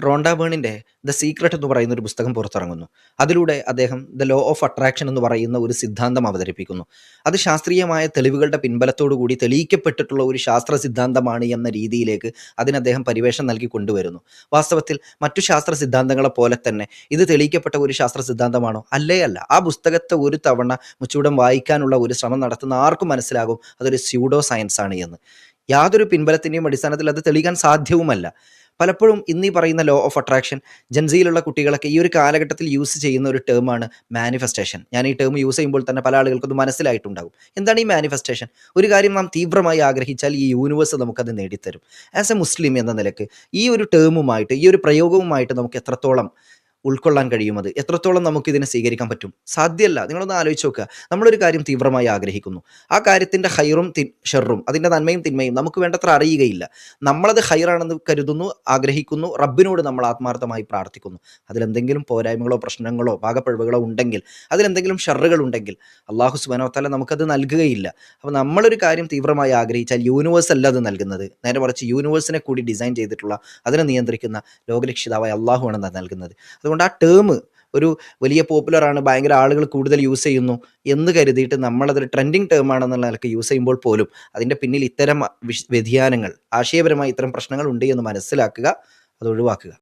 Rhonda ബേണിൻ്റെ the secret എന്ന് പറയുന്ന ഒരു പുസ്തകം പുറത്തിറങ്ങുന്നു. അതിലൂടെ അദ്ദേഹം ദ ലോ ഓഫ് അട്രാക്ഷൻ എന്ന് പറയുന്ന ഒരു സിദ്ധാന്തം അവതരിപ്പിക്കുന്നു. അത് ശാസ്ത്രീയമായ തെളിവുകളുടെ പിൻബലത്തോടു കൂടി തെളിയിക്കപ്പെട്ടിട്ടുള്ള ഒരു ശാസ്ത്ര സിദ്ധാന്തമാണ് എന്ന രീതിയിലേക്ക് അതിന് അദ്ദേഹം പരിവേഷം നൽകി കൊണ്ടുവരുന്നു. വാസ്തവത്തിൽ മറ്റു ശാസ്ത്ര സിദ്ധാന്തങ്ങളെ പോലെ തന്നെ ഇത് തെളിയിക്കപ്പെട്ട ഒരു ശാസ്ത്ര സിദ്ധാന്തമാണോ? അല്ലേ അല്ല. ആ പുസ്തകത്തെ ഒരു തവണ മുച്ചൂടം വായിക്കാനുള്ള ഒരു ശ്രമം നടത്തുന്ന ആർക്കും മനസ്സിലാകും അതൊരു സ്യൂഡോ സയൻസ് ആണ് എന്ന്. യാതൊരു പിൻബലത്തിൻ്റെയും അടിസ്ഥാനത്തിൽ അത് തെളിയിക്കാൻ സാധ്യവുമല്ല. പലപ്പോഴും ഇന്നീ പറയുന്ന ലോ ഓഫ് അട്രാക്ഷൻ ജൻസിയിലുള്ള കുട്ടികളൊക്കെ ഈ ഒരു കാലഘട്ടത്തിൽ യൂസ് ചെയ്യുന്ന ഒരു ടേമാണ് മാനിഫെസ്റ്റേഷൻ. ഞാൻ ഈ ടേം യൂസ് ചെയ്യുമ്പോൾ തന്നെ പല ആളുകൾക്കത് മനസ്സിലായിട്ടുണ്ടാകും. എന്താണ് ഈ മാനിഫെസ്റ്റേഷൻ? ഒരു കാര്യം നാം തീവ്രമായി ആഗ്രഹിച്ചാൽ ഈ യൂണിവേഴ്സ് നമുക്കത് നേടിത്തരും. ആസ് എ മുസ്ലിം എന്ന നിലക്ക് ഈ ഒരു ടേമുമായിട്ട്, ഈ ഒരു പ്രയോഗവുമായിട്ട് നമുക്ക് എത്രത്തോളം ഉൾക്കൊള്ളാൻ കഴിയുമത്, എത്രത്തോളം നമുക്കിതിനെ സ്വീകരിക്കാൻ പറ്റും? സാധ്യമല്ല. നിങ്ങളൊന്ന് ആലോചിച്ച് നോക്കുക. നമ്മളൊരു കാര്യം തീവ്രമായി ആഗ്രഹിക്കുന്നു. ആ കാര്യത്തിൻ്റെ ഹൈറും ഷെറും, അതിൻ്റെ നന്മയും തിന്മയും നമുക്ക് വേണ്ടത്ര അറിയുകയില്ല. നമ്മളത് ഹൈറാണെന്ന് കരുതുന്നു, ആഗ്രഹിക്കുന്നു, റബ്ബിനോട് നമ്മൾ ആത്മാർത്ഥമായി പ്രാർത്ഥിക്കുന്നു. അതിലെന്തെങ്കിലും പോരായ്മകളോ പ്രശ്നങ്ങളോ പാകപ്പിഴവുകളോ ഉണ്ടെങ്കിൽ, അതിലെന്തെങ്കിലും ഷെറുകൾ ഉണ്ടെങ്കിൽ അള്ളാഹു സുബ്ഹാനഹു വ തആല നമുക്കത് നൽകുകയില്ല. അപ്പോൾ നമ്മളൊരു കാര്യം തീവ്രമായി ആഗ്രഹിച്ചാൽ യൂണിവേഴ്സ് അല്ല അത് നൽകുന്നത്. നേരെ മറിച്ച് യൂണിവേഴ്സിനെ കൂടി ഡിസൈൻ ചെയ്തിട്ടുള്ള, അതിനെ നിയന്ത്രിക്കുന്ന ലോകരക്ഷിതാവായ അള്ളാഹുവാണ് അത് നൽകുന്നത്. അതുകൊണ്ട് ആ ടേം ഒരു വലിയ പോപ്പുലറാണ്, ഭയങ്കര ആളുകൾ കൂടുതൽ യൂസ് ചെയ്യുന്നു എന്ന് കരുതിയിട്ട് നമ്മളതൊരു ട്രെൻഡിങ് ടേം ആണെന്നുള്ള നിലക്ക് യൂസ് ചെയ്യുമ്പോൾ പോലും അതിൻ്റെ പിന്നിൽ ഇത്തരം വ്യതിയാനങ്ങൾ, ആശയപരമായി ഇത്തരം പ്രശ്നങ്ങൾ ഉണ്ട് എന്ന് മനസ്സിലാക്കുക, അത് ഒഴിവാക്കുക.